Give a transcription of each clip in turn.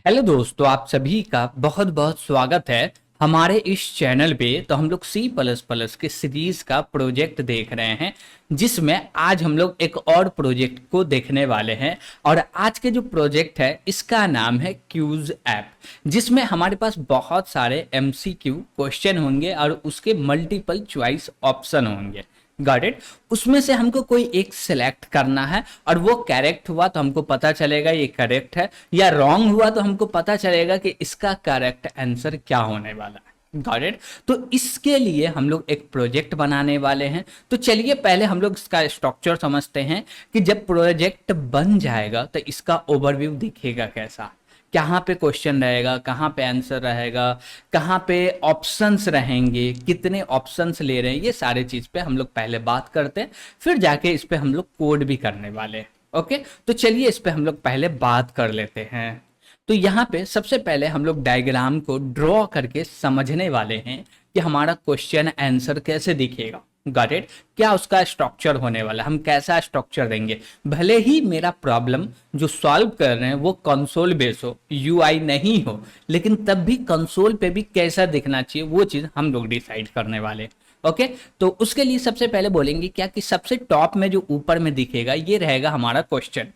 Hello दोस्तों, आप सभी का बहुत बहुत स्वागत है हमारे इस चैनल पे। तो हम लोग सी प्लस प्लस के सीरीज का प्रोजेक्ट देख रहे हैं, जिसमें आज हम लोग एक और प्रोजेक्ट को देखने वाले हैं। और आज के जो प्रोजेक्ट है इसका नाम है क्यूज ऐप, जिसमें हमारे पास बहुत सारे एमसीक्यू क्वेश्चन होंगे और उसके मल्टीपल चॉइस ऑप्शन होंगे। Got it. उसमें से हमको कोई एक सिलेक्ट करना है और वो करेक्ट हुआ तो हमको पता चलेगा ये करेक्ट है, या रॉन्ग हुआ तो हमको पता चलेगा कि इसका करेक्ट आंसर क्या होने वाला है। Got it. तो इसके लिए हम लोग एक प्रोजेक्ट बनाने वाले हैं। तो चलिए पहले हम लोग इसका स्ट्रक्चर समझते हैं कि जब प्रोजेक्ट बन जाएगा तो इसका ओवरव्यू दिखेगा कैसा, कहाँ पे क्वेश्चन रहेगा, कहाँ पे आंसर रहेगा, कहाँ पे ऑप्शंस रहेंगे, कितने ऑप्शंस ले रहे हैं, ये सारे चीज पे हम लोग पहले बात करते हैं। फिर जाके इस पे हम लोग कोड भी करने वाले हैं। ओके, तो चलिए इस पे हम लोग पहले बात कर लेते हैं। तो यहाँ पे सबसे पहले हम लोग डायग्राम को ड्रॉ करके समझने वाले हैं कि हमारा क्वेश्चन आंसर कैसे दिखेगा। Got it. क्या उसका स्ट्रक्चर होने वाला, हम कैसा स्ट्रक्चर देंगे। भले ही मेरा प्रॉब्लम जो सॉल्व कर रहे हैं वो कंसोल बेस हो, यूआई नहीं हो, लेकिन तब भी कंसोल पे भी कैसा दिखना चाहिए वो चीज हम लोग डिसाइड करने वाले। ओके, तो उसके लिए सबसे पहले बोलेंगे क्या कि सबसे टॉप में जो ऊपर में दिखेगा ये रहेगा हमारा क्वेश्चन।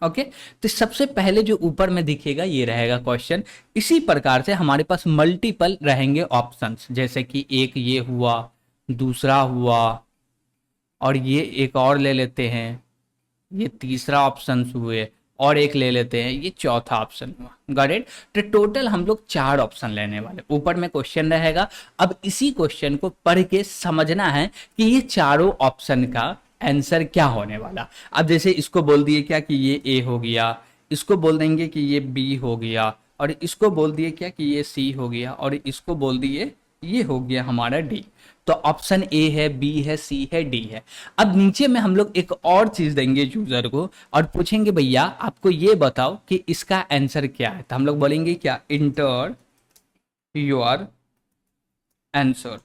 ओके, तो सबसे पहले जो ऊपर में दिखेगा ये रहेगा क्वेश्चन। इसी प्रकार से हमारे पास मल्टीपल रहेंगे ऑप्शंस, जैसे कि एक ये हुआ, दूसरा हुआ, और ये एक और ले लेते हैं, ये तीसरा ऑप्शन हुए, और एक ले लेते हैं, ये चौथा ऑप्शन हुआ। Got it. तो टोटल हम लोग 4 ऑप्शन लेने वाले, ऊपर में क्वेश्चन रहेगा। अब इसी क्वेश्चन को पढ़ के समझना है कि ये चारों ऑप्शन का आंसर क्या होने वाला। अब जैसे इसको बोल दिए क्या कि ये ए हो गया, इसको बोल देंगे कि ये बी हो गया, और इसको बोल दिए क्या कि ये सी हो गया, और इसको बोल दिए ये हो गया हमारा डी। तो ऑप्शन ए है, बी है, सी है, डी है। अब नीचे में हम लोग एक और चीज देंगे यूजर को और पूछेंगे भैया आपको ये बताओ कि इसका आंसर क्या है। तो हम लोग बोलेंगे क्या, inter your answer.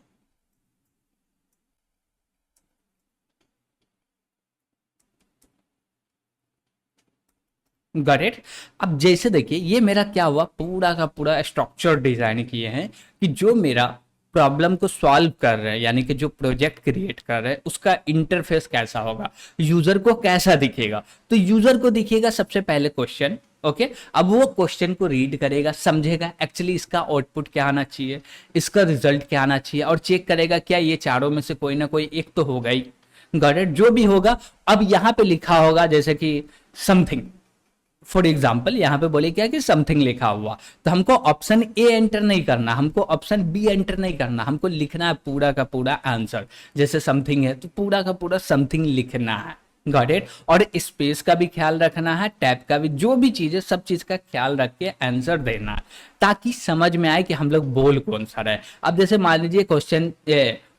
Got it. अब जैसे देखिए ये मेरा क्या हुआ, पूरा का पूरा स्ट्रक्चर डिजाइन किए हैं कि जो मेरा प्रॉब्लम को सॉल्व कर रहे हैं, यानी कि जो प्रोजेक्ट क्रिएट कर रहे हैं उसका इंटरफेस कैसा होगा, यूजर को कैसा दिखेगा। तो यूजर को दिखेगा सबसे पहले क्वेश्चन। ओके, अब वो क्वेश्चन को रीड करेगा, समझेगा एक्चुअली इसका आउटपुट क्या आना चाहिए, इसका रिजल्ट क्या आना चाहिए, और चेक करेगा क्या ये चारों में से कोई ना कोई एक तो होगा ही। Got it. जो भी होगा, अब यहाँ पे लिखा होगा जैसे कि समथिंग, फॉर एग्जाम्पल यहाँ पे बोले क्या कि समथिंग लिखा हुआ, तो हमको ऑप्शन ए एंटर नहीं करना, हमको ऑप्शन बी एंटर नहीं करना, हमको लिखना है पूरा का पूरा आंसर। जैसे समथिंग है तो पूरा का पूरा समथिंग लिखना है। Got it. और स्पेस का भी ख्याल रखना है, टैब का भी, जो भी चीज है सब चीज का ख्याल रख के आंसर देना है, ताकि समझ में आए कि हम लोग बोल कौन सा रहे। अब जैसे मान लीजिए क्वेश्चन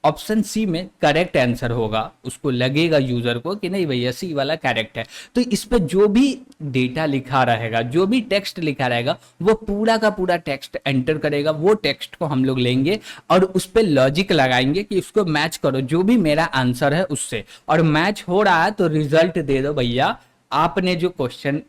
ऑप्शन सी में करेक्ट आंसर होगा, उसको लगेगा यूजर को कि नहीं भैया सी वाला करेक्ट है, तो इस पे जो भी डेटा लिखा रहेगा, जो भी टेक्स्ट लिखा रहेगा, वो पूरा का पूरा टेक्स्ट एंटर करेगा। वो टेक्स्ट को हम लोग लेंगे और उस पे लॉजिक लगाएंगे कि उसको मैच करो जो भी मेरा आंसर है उससे, और मैच हो रहा है तो रिजल्ट दे दो भैया आपने जो क्वेश्चन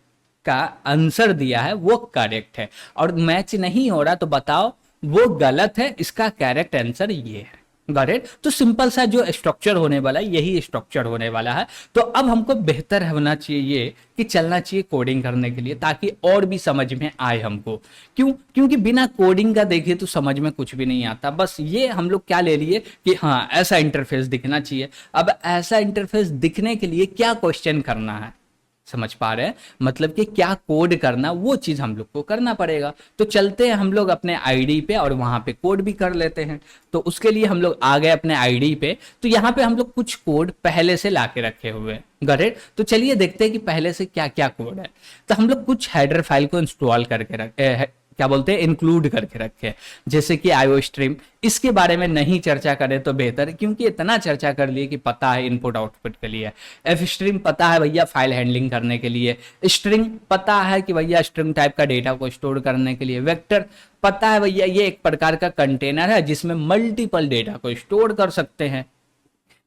का आंसर दिया है वो करेक्ट है, और मैच नहीं हो रहा तो बताओ वो गलत है, इसका करेक्ट आंसर ये है। Got it. तो सिंपल सा जो स्ट्रक्चर होने वाला है यही स्ट्रक्चर होने वाला है। तो अब हमको बेहतर होना चाहिए ये कि चलना चाहिए कोडिंग करने के लिए, ताकि और भी समझ में आए हमको। क्यों? क्योंकि बिना कोडिंग का देखिए तो समझ में कुछ भी नहीं आता। बस ये हम लोग क्या ले लिए कि हाँ ऐसा इंटरफेस दिखना चाहिए। अब ऐसा इंटरफेस दिखने के लिए क्या क्वेश्चन करना है, समझ पा रहे हैं, मतलब कि क्या कोड करना, वो चीज हम लोग को करना पड़ेगा। तो चलते हैं हम लोग अपने आईडी पे और वहां पे कोड भी कर लेते हैं। तो उसके लिए हम लोग आ गए अपने आईडी पे। तो यहाँ पे हम लोग कुछ कोड पहले से ला के रखे हुए हैं। गॉट। तो चलिए देखते हैं कि पहले से क्या क्या कोड है। तो हम लोग कुछ हेडर फाइल को इंस्टॉल करके रखे, क्या बोलते हैं, इंक्लूड करके रखे, जैसे कि आईओ स्ट्रीम। इसके बारे में नहीं चर्चा करें तो बेहतर, क्योंकि इतना चर्चा कर लिए कि पता है इनपुट आउटपुट के लिए, एफ स्ट्रीम पता है भैया फाइल हैंडलिंग करने के लिए, स्ट्रिंग पता है कि भैया स्ट्रिंग टाइप का डेटा को स्टोर करने के लिए, वेक्टर पता है भैया ये एक प्रकार का कंटेनर है जिसमें मल्टीपल डेटा को स्टोर कर सकते हैं।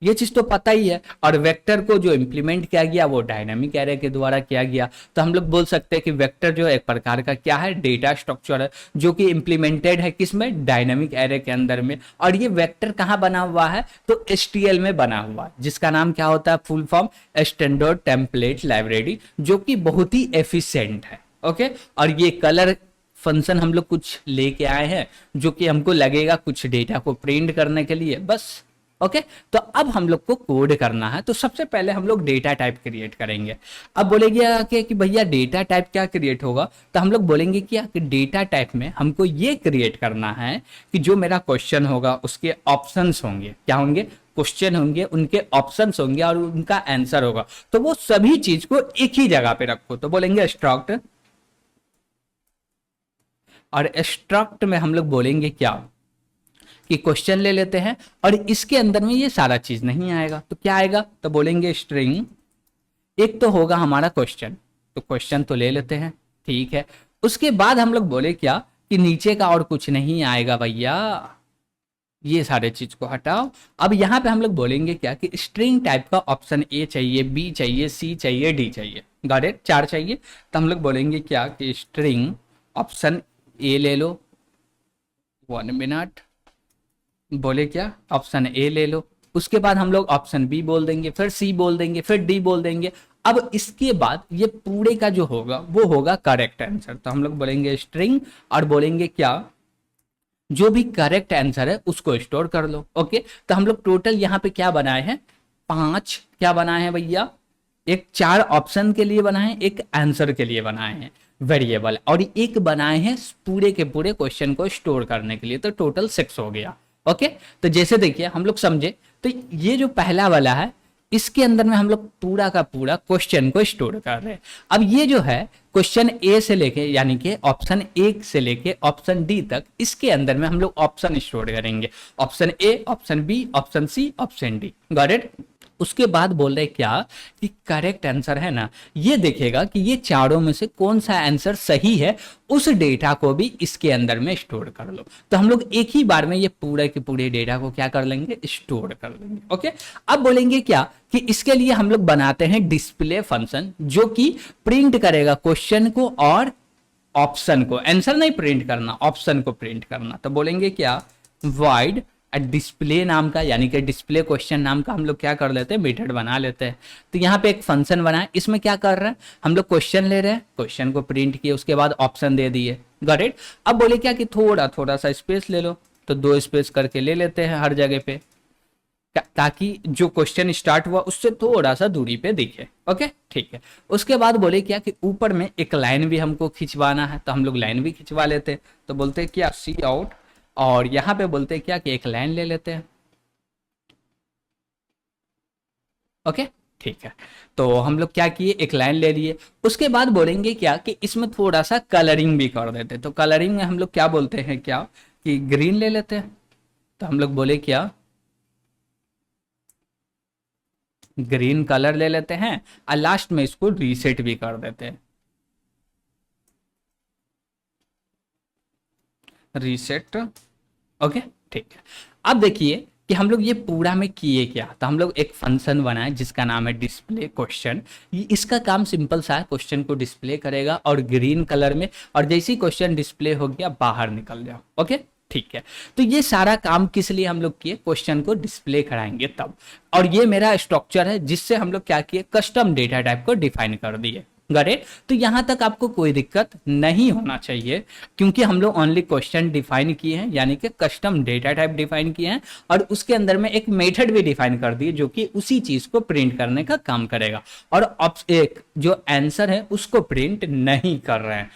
ये चीज तो पता ही है। और वेक्टर को जो इम्प्लीमेंट किया गया वो डायनामिक एरे के द्वारा किया गया। तो हम लोग बोल सकते हैं कि वेक्टर जो एक प्रकार का क्या है, डेटा स्ट्रक्चर है, जो कि इम्प्लीमेंटेड है किसमें, डायनामिक एरे के अंदर में। और ये वेक्टर कहाँ बना हुआ है, तो एचटीएल में बना हुआ है, जिसका नाम क्या होता है, full form standard template library, जो कि बहुत ही एफिशिएंट है। ओके, और ये कलर फंक्शन हम लोग कुछ लेके आए हैं, जो कि हमको लगेगा कुछ डेटा को प्रिंट करने के लिए, बस। ओके, तो अब हम लोग को कोड करना है। तो सबसे पहले हम लोग डेटा टाइप क्रिएट करेंगे। अब बोलेंगे कि भैया डेटा टाइप क्या क्रिएट होगा, तो हम लोग बोलेंगे क्या कि डेटा टाइप में हमको ये क्रिएट करना है कि जो मेरा क्वेश्चन होगा उसके ऑप्शंस होंगे, क्या होंगे, क्वेश्चन होंगे, उनके ऑप्शंस होंगे और उनका आंसर होगा। तो वो सभी चीज को एक ही जगह पे रखो। तो बोलेंगे स्ट्रक्ट, और स्ट्रक्ट में हम लोग बोलेंगे क्या कि क्वेश्चन ले लेते हैं, और इसके अंदर में ये सारा चीज नहीं आएगा, तो क्या आएगा, तो बोलेंगे स्ट्रिंग। एक तो होगा हमारा क्वेश्चन, तो क्वेश्चन तो ले लेते हैं, ठीक है। उसके बाद हम लोग बोले क्या कि नीचे का और कुछ नहीं आएगा भैया, ये सारे चीज को हटाओ। अब यहाँ पे हम लोग बोलेंगे क्या कि स्ट्रिंग टाइप का ऑप्शन ए चाहिए, बी चाहिए, सी चाहिए, डी चाहिए, गॉट इट, 4 चाहिए। तो हम लोग बोलेंगे क्या कि स्ट्रिंग ऑप्शन ए ले लो, 1 मिनट, बोले क्या, ऑप्शन ए ले लो। उसके बाद हम लोग ऑप्शन बी बोल देंगे, फिर सी बोल देंगे, फिर डी बोल देंगे। अब इसके बाद ये पूरे का जो होगा वो होगा करेक्ट आंसर। तो हम लोग बोलेंगे स्ट्रिंग, और बोलेंगे क्या, जो भी करेक्ट आंसर है उसको स्टोर कर लो। ओके, तो हम लोग टोटल यहाँ पे क्या बनाए हैं, 5 क्या बनाए हैं भैया, एक 4 ऑप्शन के लिए बनाए हैं, एक आंसर के लिए बनाए हैं वेरिएबल, और एक बनाए हैं पूरे के पूरे क्वेश्चन को स्टोर करने के लिए। तो टोटल 6 हो गया। ओके, तो जैसे देखिए हम लोग समझे, तो ये जो पहला वाला है इसके अंदर में हम लोग पूरा का पूरा क्वेश्चन को स्टोर कर रहे हैं। अब ये जो है क्वेश्चन ए से लेके, यानी कि ऑप्शन ए से लेके ऑप्शन डी तक, इसके अंदर में हम लोग ऑप्शन स्टोर करेंगे, option A, option B, option C, option D, got it. उसके बाद बोल रहे क्या कि करेक्ट आंसर है ना, ये देखेगा कि ये चारों में से कौन सा आंसर सही है, उस डेटा को भी इसके अंदर में स्टोर कर लो। तो हम लोग एक ही बार में ये पूरे के पूरे डेटा को क्या कर लेंगे, स्टोर कर लेंगे। ओके, अब बोलेंगे क्या कि इसके लिए हम लोग बनाते हैं डिस्प्ले फंक्शन, जो कि प्रिंट करेगा क्वेश्चन को और ऑप्शन को, आंसर नहीं प्रिंट करना, ऑप्शन को प्रिंट करना। तो बोलेंगे क्या, वाइड डिस्प्ले नाम का, यानी कि डिस्प्ले क्वेश्चन नाम का हम लोग क्या कर लेते हैं, मेथड बना लेते हैं। तो यहाँ पे एक फंक्शन बना है, इसमें क्या कर रहे हैं, हम लोग क्वेश्चन ले रहे हैं, क्वेश्चन को प्रिंट किए, उसके बाद ऑप्शन दे दिए, गॉट इट। अब बोले क्या कि थोड़ा थोड़ा सा स्पेस ले लो, तो 2 स्पेस करके ले लेते हैं हर जगह पे, ताकि जो क्वेश्चन स्टार्ट हुआ उससे थोड़ा सा दूरी पे दिखे। ओके, ठीक है। उसके बाद बोले क्या कि ऊपर में एक लाइन भी हमको खिंचवाना है, तो हम लोग लाइन भी खिंचवा लेते हैं। तो बोलते हैं क्या, सी आउट, और यहाँ पे बोलते हैं क्या कि एक लाइन ले लेते हैं। ओके, ठीक है। तो हम लोग क्या किए, एक लाइन ले लिए। उसके बाद बोलेंगे क्या कि इसमें थोड़ा सा कलरिंग भी कर देते हैं। तो कलरिंग में हम लोग क्या बोलते हैं, क्या कि ग्रीन ले लेते हैं। तो हम लोग बोले क्या, ग्रीन कलर ले लेते हैं, और लास्ट में इसको रीसेट भी कर देते हैं, रीसेट। ओके, ठीक है। अब देखिए कि हम लोग ये पूरा में किए क्या, तो हम लोग एक फंक्शन बनाए जिसका नाम है डिस्प्ले क्वेश्चन। इसका काम सिंपल सा है, क्वेश्चन को डिस्प्ले करेगा और ग्रीन कलर में, और जैसे ही क्वेश्चन डिस्प्ले हो गया बाहर निकल जाओ। ओके, ठीक है। तो ये सारा काम किस लिए हम लोग किए, क्वेश्चन को डिस्प्ले कराएंगे तब। और ये मेरा स्ट्रक्चर है जिससे हम लोग क्या किए, कस्टम डेटा टाइप को डिफाइन कर दिए, गरे। तो यहां तक आपको कोई दिक्कत नहीं होना चाहिए, क्योंकि हम लोग ओनली क्वेश्चन डिफाइन किए हैं, यानी कि कस्टम डेटा टाइप डिफाइन किए हैं, और उसके अंदर में एक मेथड भी डिफाइन कर दिए जो कि उसी चीज को प्रिंट करने का काम करेगा। और अब एक जो आंसर है उसको प्रिंट नहीं कर रहे हैं।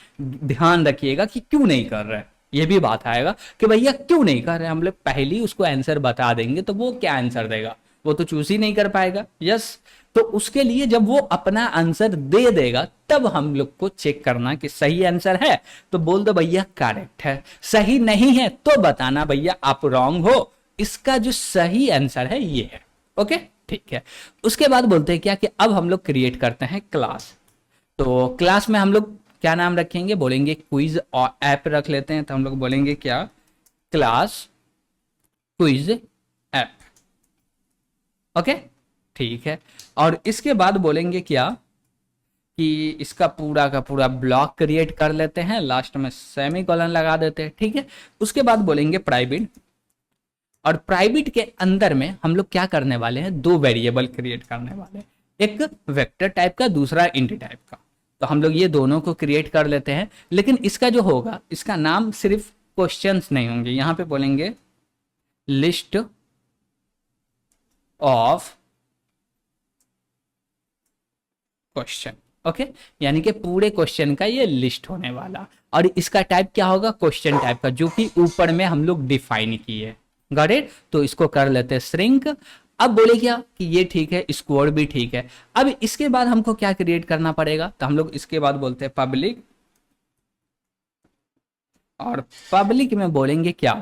ध्यान रखिएगा कि क्यों नहीं कर रहे हैं, ये भी बात आएगा कि भैया क्यों नहीं कर रहे हैं। हम लोग पहले ही उसको आंसर बता देंगे तो वो क्या आंसर देगा, वो तो चूज ही नहीं कर पाएगा। यस, तो उसके लिए जब वो अपना आंसर दे देगा तब हम लोग को चेक करना कि सही आंसर है तो बोल दो भैया करेक्ट है, सही नहीं है तो बताना भैया आप रॉन्ग हो, इसका जो सही आंसर है ये है। ओके, ठीक है। उसके बाद बोलते हैं क्या कि अब हम लोग क्रिएट करते हैं क्लास। तो क्लास में हम लोग क्या नाम रखेंगे, बोलेंगे क्विज और ऐप रख लेते हैं। तो हम लोग बोलेंगे क्या, क्लास क्विज ऐप। ओके, ठीक है। और इसके बाद बोलेंगे क्या कि इसका पूरा का पूरा ब्लॉक क्रिएट कर लेते हैं, लास्ट में सेमी कॉलन लगा देते हैं, ठीक है। उसके बाद बोलेंगे प्राइवेट, और प्राइवेट के अंदर में हम लोग क्या करने वाले हैं, दो वेरिएबल क्रिएट करने वाले हैं, एक वेक्टर टाइप का, दूसरा इंट टाइप का। तो हम लोग ये दोनों को क्रिएट कर लेते हैं, लेकिन इसका जो होगा, इसका नाम सिर्फ क्वेश्चंस नहीं होंगे, यहां पे बोलेंगे लिस्ट ऑफ क्वेश्चन। ओके, यानी कि पूरे क्वेश्चन का ये लिस्ट होने वाला, और इसका टाइप क्या होगा, क्वेश्चन टाइप का, जो कि ऊपर में हम लोग डिफाइन किए। Got it? तो इसको कर लेते हैं श्रिंक। अब बोले क्या कि ये ठीक है, स्कोर भी ठीक है। अब इसके बाद हमको क्या क्रिएट करना पड़ेगा, तो हम लोग इसके बाद बोलते हैं पब्लिक, और पब्लिक में बोलेंगे क्या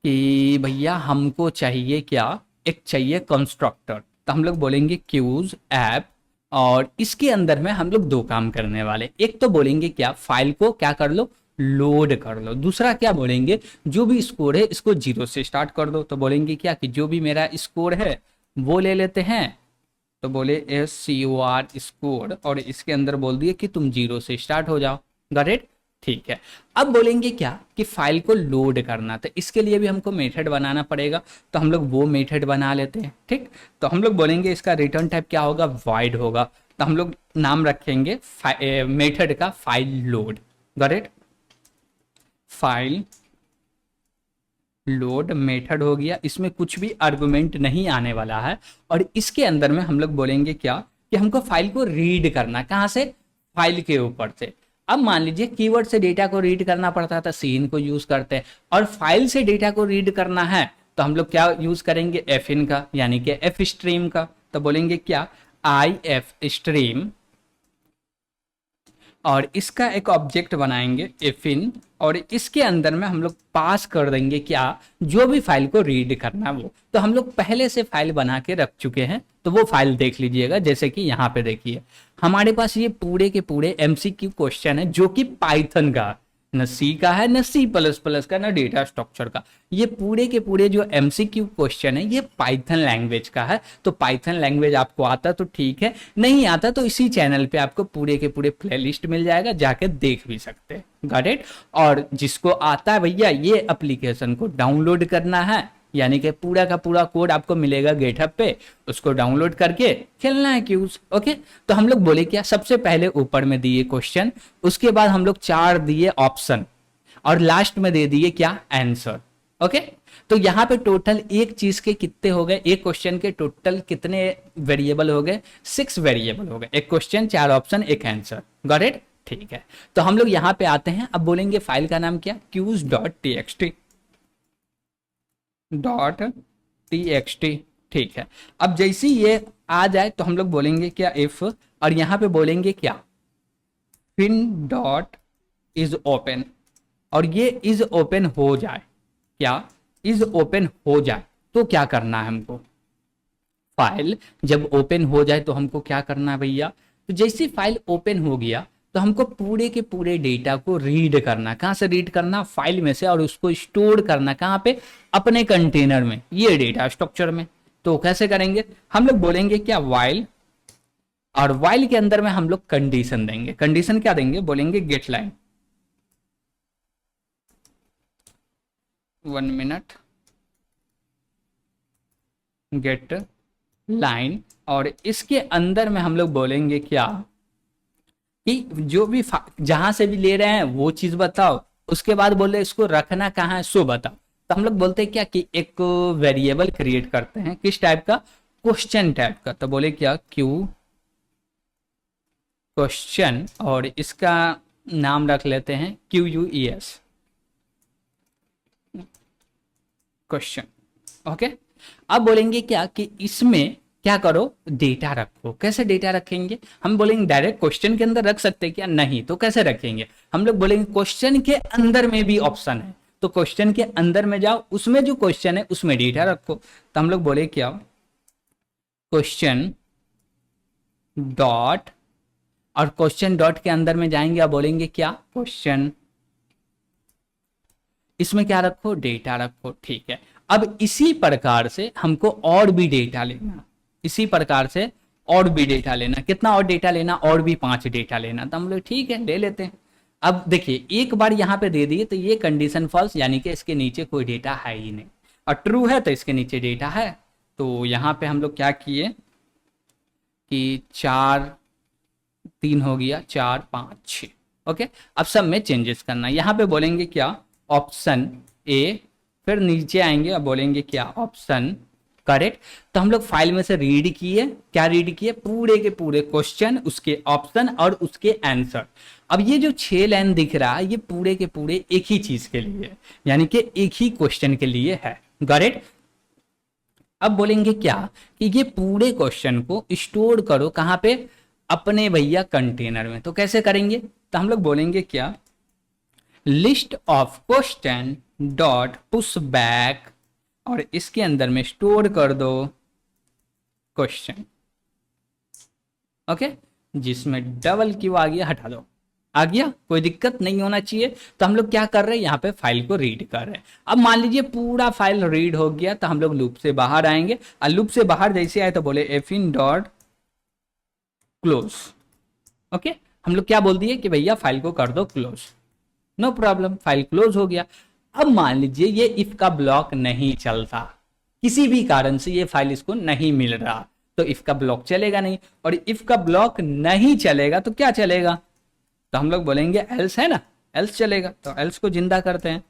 कि भैया हमको चाहिए क्या, एक चाहिए कंस्ट्रक्टर। तो हम लोग बोलेंगे क्यूज ऐप, और इसके अंदर में हम लोग दो काम करने वाले, एक तो बोलेंगे क्या, फाइल को क्या कर लो, लोड कर लो। दूसरा क्या बोलेंगे, जो भी स्कोर है इसको 0 से स्टार्ट कर दो। तो बोलेंगे क्या कि जो भी मेरा स्कोर है वो ले लेते हैं, तो बोले SCOR स्कोर, और इसके अंदर बोल दिए कि तुम 0 से स्टार्ट हो जाओ। Got it? ठीक है। अब बोलेंगे क्या कि फाइल को लोड करना, तो इसके लिए भी हमको मेथड बनाना पड़ेगा, तो हम लोग वो मेथड बना लेते हैं। ठीक, तो हम लोग बोलेंगे इसका रिटर्न टाइप क्या होगा, वॉइड होगा। तो हम लोग नाम रखेंगे मेथड का file load. Got it? File load method हो गया, इसमें कुछ भी आर्गुमेंट नहीं आने वाला है। और इसके अंदर में हम लोग बोलेंगे क्या कि हमको फाइल को रीड करना, कहाँ से, फाइल के ऊपर से। अब मान लीजिए कीवर्ड से डेटा को रीड करना पड़ता था, सीन को यूज करते हैं, और फाइल से डेटा को रीड करना है तो हम लोग क्या यूज करेंगे, fin का, यानी कि f स्ट्रीम का। तो बोलेंगे क्या, if स्ट्रीम, और इसका एक ऑब्जेक्ट बनाएंगे fin, और इसके अंदर में हम लोग पास कर देंगे क्या, जो भी फाइल को रीड करना वो। तो हम लोग पहले से फाइल बना के रख चुके हैं, तो वो फाइल देख लीजिएगा। जैसे कि यहाँ पे देखिए हमारे पास ये पूरे के पूरे MCQ क्वेश्चन है, जो कि पाइथन का, न सी का है, न C++ का, न डेटा स्ट्रक्चर का। ये पूरे के पूरे जो MCQ क्वेश्चन है ये पाइथन लैंग्वेज का है। तो पाइथन लैंग्वेज आपको आता तो ठीक है, नहीं आता तो इसी चैनल पे आपको पूरे के पूरे प्लेलिस्ट मिल जाएगा, जाके देख भी सकते हैं। Got it? और जिसको आता है भैया, ये एप्लीकेशन को डाउनलोड करना है, यानी कि पूरा का पूरा कोड आपको मिलेगा गेटअप पे, उसको डाउनलोड करके खेलना है क्यूज। ओके, तो हम लोग बोले क्या, सबसे पहले ऊपर में दिए क्वेश्चन, उसके बाद हम लोग 4 दिए ऑप्शन, और लास्ट में दे दिए क्या, आंसर। ओके, तो यहाँ पे टोटल एक चीज के कितने हो गए, एक क्वेश्चन के टोटल कितने वेरिएबल हो गए, 6 वेरिएबल हो गए, एक क्वेश्चन, 4 ऑप्शन, एक आंसर। Got it? ठीक है, तो हम लोग यहाँ पे आते हैं। अब बोलेंगे फाइल का नाम क्या, qs.txt, .txt। ठीक है, अब जैसे ये आ जाए तो हम लोग बोलेंगे क्या, इफ, और यहाँ पे बोलेंगे क्या, fin डॉट इज ओपन, और ये इज ओपन हो जाए, क्या इज ओपन हो जाए तो क्या करना है हमको, फाइल जब ओपन हो जाए तो हमको क्या करना है भैया। तो जैसे फाइल ओपन हो गया तो हमको पूरे के पूरे डेटा को रीड करना, कहाँ से रीड करना, फाइल में से, और उसको स्टोर करना कहाँ पे, अपने कंटेनर में, ये डेटा स्ट्रक्चर में। तो कैसे करेंगे, हम लोग बोलेंगे क्या, वाइल, और वाइल के अंदर में हम लोग कंडीशन देंगे। कंडीशन क्या देंगे, बोलेंगे get line, 1 minute, get line, और इसके अंदर में हम लोग बोलेंगे क्या कि जो भी जहां से भी ले रहे हैं वो चीज बताओ, उसके बाद बोले इसको रखना कहाँ है सो बताओ। तो हम लोग बोलते हैं क्या कि एक वेरिएबल क्रिएट करते हैं, किस टाइप का, क्वेश्चन टाइप का। तो बोले क्या, क्यू क्वेश्चन, और इसका नाम रख लेते हैं QUES क्वेश्चन। ओके, अब बोलेंगे क्या कि इसमें क्या करो, डेटा रखो। कैसे डेटा रखेंगे, हम बोलेंगे डायरेक्ट क्वेश्चन के अंदर रख सकते हैं क्या, नहीं, तो कैसे रखेंगे, हम लोग बोलेंगे क्वेश्चन के अंदर में भी ऑप्शन है, तो क्वेश्चन के अंदर में जाओ, उसमें जो क्वेश्चन है उसमें डेटा रखो। तो हम लोग बोले क्या, क्वेश्चन डॉट, और क्वेश्चन डॉट के अंदर में जाएंगे, आप बोलेंगे क्या, क्वेश्चन, इसमें क्या रखो, डेटा रखो। ठीक है, अब इसी प्रकार से हमको और भी डेटा लेना, इसी प्रकार से और भी डेटा लेना, कितना और डेटा लेना, और भी 5 डेटा लेना। तो हम लोग ठीक है ले लेते हैं। अब देखिए एक बार यहाँ पे दे दिए तो ये कंडीशन फॉल्स, यानी कि इसके नीचे कोई डेटा है ही नहीं, और ट्रू है तो इसके नीचे डेटा है। तो यहाँ पे हम लोग क्या किए कि 4 3 हो गया, 4 5 6। ओके, अब सब में चेंजेस करना। यहाँ पे बोलेंगे क्या, ऑप्शन ए, फिर नीचे आएंगे और बोलेंगे क्या, ऑप्शन करेक्ट। तो हम लोग फाइल में से रीड किए, क्या रीड किए, पूरे के पूरे क्वेश्चन, उसके ऑप्शन और उसके आंसर। अब ये जो 6 लाइन दिख रहा है ये पूरे के पूरे एक ही चीज के लिए, यानी कि एक ही क्वेश्चन के लिए है। करेक्ट। अब बोलेंगे क्या कि ये पूरे क्वेश्चन को स्टोर करो कहाँ पे, अपने भैया कंटेनर में। तो कैसे करेंगे, तो हम लोग बोलेंगे क्या, list of question dot push back, और इसके अंदर में स्टोर कर दो क्वेश्चन। ओके, जिसमें डबल क्यू आ गया हटा दो, आ गया, कोई दिक्कत नहीं होना चाहिए। तो हम लोग क्या कर रहे हैं, यहाँ पे फाइल को रीड कर रहे हैं। अब मान लीजिए पूरा फाइल रीड हो गया तो हम लोग लूप से बाहर आएंगे, और लूप से बाहर जैसे आए तो बोले एफिन डॉट क्लोज। ओके, हम लोग क्या बोल दिए कि भैया फाइल को कर दो close, no problem, file close हो गया। अब मान लीजिए ये इफ का ब्लॉक नहीं चलता, किसी भी कारण से ये फाइल इसको नहीं मिल रहा, तो इफ का ब्लॉक चलेगा नहीं, और इफ का ब्लॉक नहीं चलेगा तो क्या चलेगा, तो हम लोग बोलेंगे एल्स, है ना, एल्स चलेगा। तो एल्स को जिंदा करते हैं,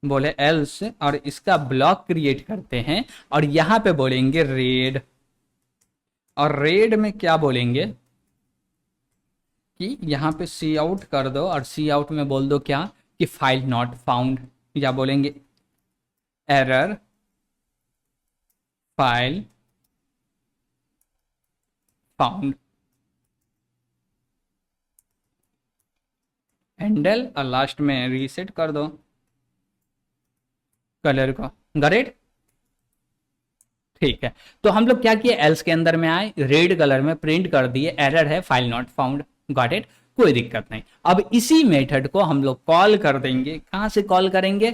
बोले एल्स, और इसका ब्लॉक क्रिएट करते हैं, और यहां पे बोलेंगे रेड, और रेड में क्या बोलेंगे कि यहां पे सी आउट कर दो, और सी आउट में बोल दो क्या कि फाइल नॉट फाउंड, या बोलेंगे एरर फाइल फाउंड, हैंडल, और लास्ट में रीसेट कर दो कलर को। गरेड, ठीक है। तो हम लोग क्या किए, एल्स के अंदर में आए, रेड कलर में प्रिंट कर दिए एरर है file not found. Got it, कोई दिक्कत नहीं। अब इसी मेथड को हम लोग कॉल कर देंगे, कहां से कॉल करेंगे,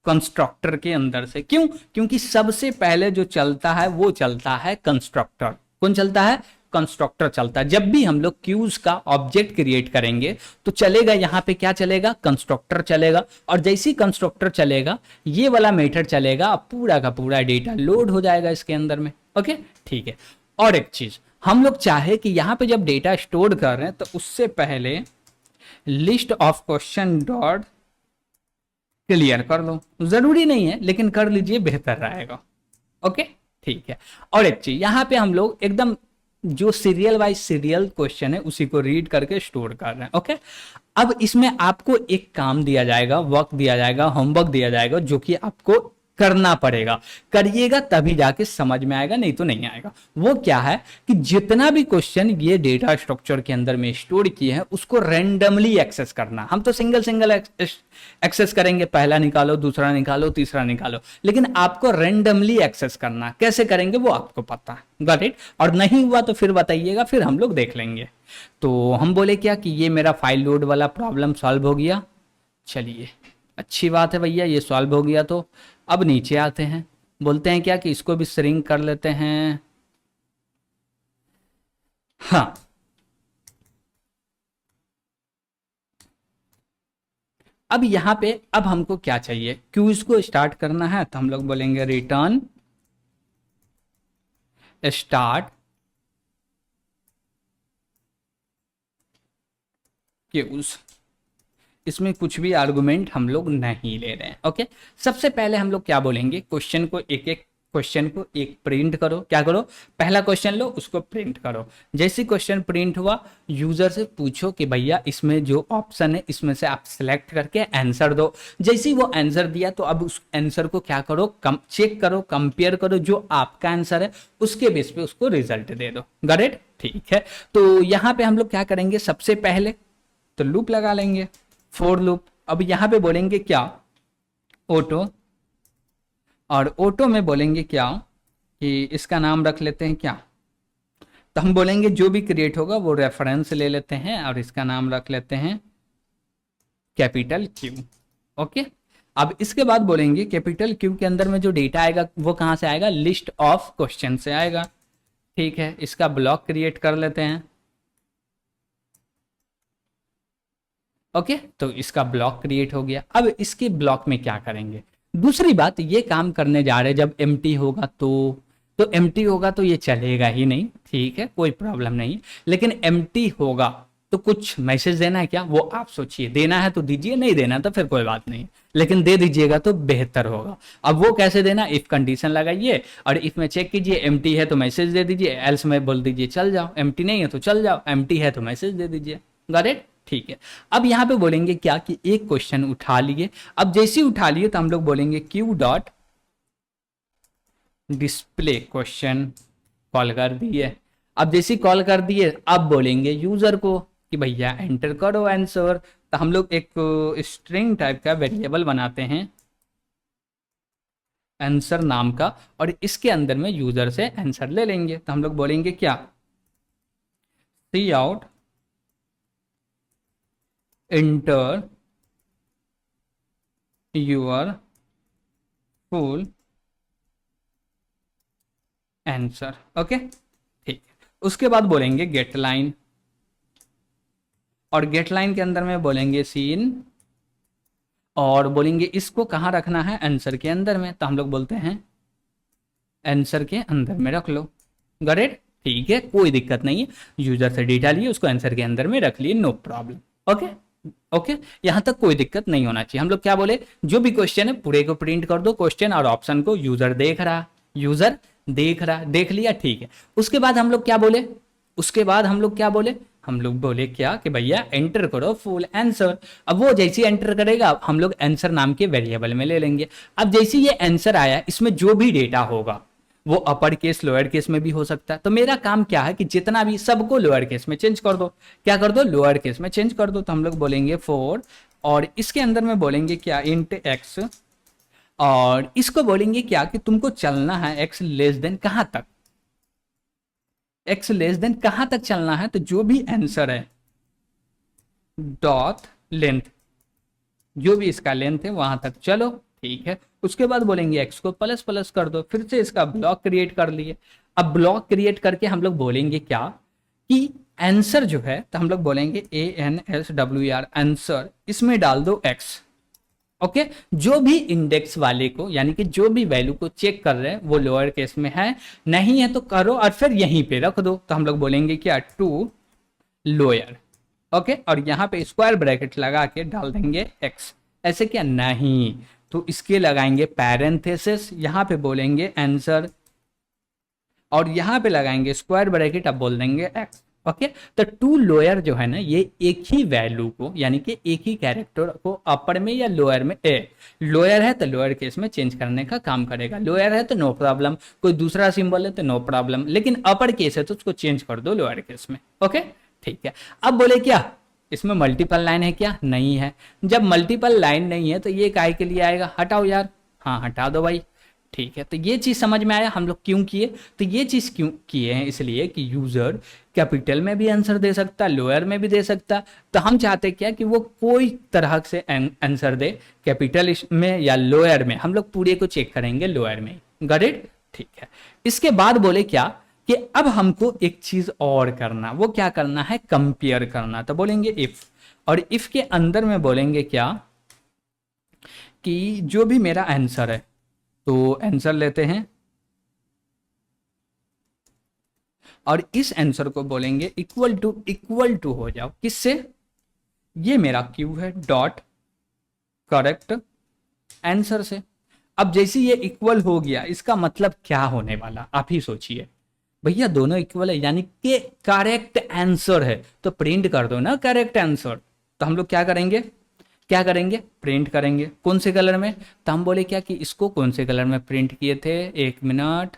कंस्ट्रक्टर के अंदर से। क्यों, क्योंकि सबसे पहले जो चलता है वो चलता है कंस्ट्रक्टर। कौन चलता है, कंस्ट्रक्टर चलता है। जब भी हम लोग क्यूज का ऑब्जेक्ट क्रिएट करेंगे तो चलेगा, यहां पे क्या चलेगा, कंस्ट्रक्टर चलेगा, और जैसे ही कंस्ट्रक्टर चलेगा ये वाला मेथड चलेगा, पूरा का पूरा डेटा लोड हो जाएगा इसके अंदर में। ओके, ठीक है। और एक चीज हम लोग चाहे कि यहां पे जब डेटा स्टोर कर रहे हैं तो उससे पहले list of question dot clear कर लो, जरूरी नहीं है लेकिन कर लीजिए, बेहतर रहेगा। ओके, ठीक है। और एक चीज यहां पे हम लोग एकदम जो सीरियल वाइज सीरियल क्वेश्चन है उसी को रीड करके स्टोर कर रहे हैं। ओके, अब इसमें आपको एक काम दिया जाएगा, वर्क दिया जाएगा, होमवर्क दिया जाएगा, जो कि आपको करना पड़ेगा। करिएगा तभी जाके समझ में आएगा, नहीं तो नहीं आएगा। वो क्या है कि जितना भी क्वेश्चन ये डेटा स्ट्रक्चर के अंदर में स्टोर किए हैं उसको रैंडमली एक्सेस करना। हम तो सिंगल सिंगल एक्सेस करेंगे, पहला निकालो, दूसरा निकालो, तीसरा निकालो, लेकिन आपको रैंडमली एक्सेस करना। कैसे करेंगे वो आपको पता है। Got it. और नहीं हुआ तो फिर बताइएगा, फिर हम लोग देख लेंगे। तो हम बोले क्या कि ये मेरा फाइल लोड वाला प्रॉब्लम सॉल्व हो गया। चलिए, अच्छी बात है भैया, ये सॉल्व हो गया। तो अब नीचे आते हैं, बोलते हैं क्या कि इसको भी श्रिंक कर लेते हैं। हाँ, अब यहां पे अब हमको क्या चाहिए, क्यूज को स्टार्ट करना है, तो हम लोग बोलेंगे रिटर्न स्टार्ट क्यूज। इसमें कुछ भी आर्गुमेंट हम लोग नहीं ले रहे हैं। ओके, सबसे पहले हम लोग क्या बोलेंगे, क्वेश्चन को एक एक क्वेश्चन को एक प्रिंट करो। क्या करो, पहला क्वेश्चन लो उसको प्रिंट करो। जैसे क्वेश्चन प्रिंट हुआ यूजर से पूछो कि भैया इसमें जो ऑप्शन है इसमें से आप सिलेक्ट करके आंसर दो। जैसे ही वो आंसर दिया तो अब उस आंसर को क्या करो, चेक करो, कंपेयर करो, जो आपका आंसर है उसके बेस पे उसको रिजल्ट दे दो। गॉट इट, ठीक है। तो यहाँ पे हम लोग क्या करेंगे, सबसे पहले तो लूप लगा लेंगे, फॉर लूप। अब यहां पे बोलेंगे क्या, ऑटो, और ऑटो में बोलेंगे क्या कि इसका नाम रख लेते हैं क्या, तो हम बोलेंगे जो भी क्रिएट होगा वो रेफरेंस ले लेते हैं, और इसका नाम रख लेते हैं कैपिटल क्यू। ओके, अब इसके बाद बोलेंगे कैपिटल क्यू के अंदर में जो डेटा आएगा वो कहाँ से आएगा, लिस्ट ऑफ क्वेश्चन से आएगा। ठीक है, इसका ब्लॉक क्रिएट कर लेते हैं। ओके, तो इसका ब्लॉक क्रिएट हो गया। अब इसके ब्लॉक में क्या करेंगे, दूसरी बात, ये काम करने जा रहे हैं जब एम्प्टी होगा तो एम्प्टी होगा तो ये चलेगा ही नहीं, ठीक है, कोई प्रॉब्लम नहीं। लेकिन एम्प्टी होगा तो कुछ मैसेज देना है क्या, वो आप सोचिए, देना है तो दीजिए, नहीं देना तो फिर कोई बात नहीं, लेकिन दे दीजिएगा तो बेहतर होगा। अब वो कैसे देना, इफ कंडीशन लगाइए और इफ में चेक कीजिए, एम्प्टी है तो मैसेज दे दीजिए, एल्स में बोल दीजिए चल जाओ, एम्प्टी नहीं है तो चल जाओ, एम्प्टी है तो मैसेज दे दीजिए। गॉट इट, ठीक है। अब यहाँ पे बोलेंगे क्या कि एक क्वेश्चन उठा लिए। अब जैसे ही उठा लिए तो हम लोग बोलेंगे Q dot display question, call कर दिए। अब जैसे कॉल कर दिए अब बोलेंगे यूजर को कि भैया एंटर करो आंसर। तो हम लोग एक स्ट्रिंग टाइप का वेरिएबल बनाते हैं आंसर नाम का, और इसके अंदर में यूजर से आंसर ले लेंगे। तो हम लोग बोलेंगे क्या, c out enter your full answer. Okay, ठीक है। उसके बाद बोलेंगे गेट लाइन, और गेट लाइन के अंदर में बोलेंगे सीन, और बोलेंगे इसको कहाँ रखना है, आंसर के अंदर में। तो हम लोग बोलते हैं आंसर के अंदर में रख लो। गॉट इट, ठीक है, कोई दिक्कत नहीं है, यूजर से डेटा लिए उसको आंसर के अंदर में रख लिए, नो प्रॉब्लम। ओके ओके, यहां तक कोई दिक्कत नहीं होना चाहिए। हम लोग क्या बोले, जो भी क्वेश्चन है पूरे को प्रिंट कर दो, क्वेश्चन और ऑप्शन को यूजर देख रहा, यूजर देख रहा, देख लिया, ठीक है। उसके बाद हम लोग क्या बोले, उसके बाद हम लोग क्या बोले, हम लोग बोले क्या कि भैया एंटर करो फुल आंसर। अब वो जैसे ही एंटर करेगा हम लोग आंसर नाम के वेरिएबल में ले लेंगे। अब जैसे ये आंसर आया, इसमें जो भी डेटा होगा वो अपर केस लोअर केस में भी हो सकता है। तो मेरा काम क्या है कि जितना भी सबको लोअर केस में चेंज कर दो, क्या कर दो, लोअर केस में चेंज कर दो। तो हम लोग बोलेंगे फोर, और इसके अंदर में बोलेंगे क्या, इंट एक्स, और इसको बोलेंगे क्या कि तुमको चलना है एक्स लेस देन कहां तक, एक्स लेस देन कहां तक चलना है। तो जो भी आंसर है डॉट लेंथ, जो भी इसका लेंथ है वहां तक चलो, ठीक है। उसके बाद बोलेंगे एक्स को प्लस प्लस कर दो, फिर से इसका ब्लॉक क्रिएट कर लिए। अब ब्लॉक क्रिएट करके हम लोग बोलेंगे क्या कि आंसर जो है, तो हम लोग बोलेंगे ANSWER आंसर, इसमें डाल दो एक्स। ओके, जो भी इंडेक्स वाले को, यानी कि जो भी वैल्यू को चेक कर रहे हैं वो लोअर केस में है, नहीं है तो करो और फिर यहीं पे रख दो। तो हम लोग बोलेंगे क्या, टू लोअर। ओके, और यहाँ पे स्क्वायर ब्रैकेट लगा के डाल देंगे एक्स। ऐसे क्या, नहीं तो इसके लगाएंगे पैरेंथेसिस, यहाँ पे बोलेंगे आंसर, और यहाँ पे लगाएंगे स्क्वायर ब्रैकेट, अब बोल देंगे एक्स। ओके, तो टू लोअर जो है ना, ये एक ही वैल्यू को, यानी कि एक ही कैरेक्टर को अपर में या लोअर में, लोअर है तो लोअर केस में चेंज करने का काम करेगा, लोअर है तो नो प्रॉब्लम, कोई दूसरा सिंबल है तो नो प्रॉब्लम, लेकिन अपर केस है तो उसको चेंज कर दो लोअर केस में। ओके, ठीक है। अब बोले क्या, इसमें मल्टीपल लाइन है क्या, नहीं है। जब मल्टीपल लाइन नहीं है तो ये काय के लिए आएगा, हटाओ यार, हाँ हटा दो भाई, ठीक है। तो ये चीज समझ में आया हम लोग क्यों किए, तो ये चीज क्यों किए हैं, इसलिए कि यूजर कैपिटल में भी आंसर दे सकता, लोअर में भी दे सकता। तो हम चाहते क्या कि वो कोई तरह से आंसर दे, कैपिटल में या लोअर में, हम लोग पूरे को चेक करेंगे लोअर में। गॉट इट, ठीक है। इसके बाद बोले क्या कि अब हमको एक चीज और करना, वो क्या करना है, कंपेयर करना। तो बोलेंगे इफ, और इफ के अंदर में बोलेंगे क्या कि जो भी मेरा आंसर है, तो आंसर लेते हैं और इस आंसर को बोलेंगे इक्वल टू हो जाओ किससे, ये मेरा क्यू है डॉट करेक्ट आंसर से। अब जैसे ये इक्वल हो गया, इसका मतलब क्या होने वाला आप ही सोचिए, भैया दोनों इक्वल है यानी कि करेक्ट आंसर है, तो प्रिंट कर दो ना करेक्ट आंसर। तो हम लोग क्या करेंगे, क्या करेंगे, प्रिंट करेंगे। कौन से कलर में, तो हम बोले क्या कि इसको कौन से कलर में प्रिंट किए थे, एक मिनट,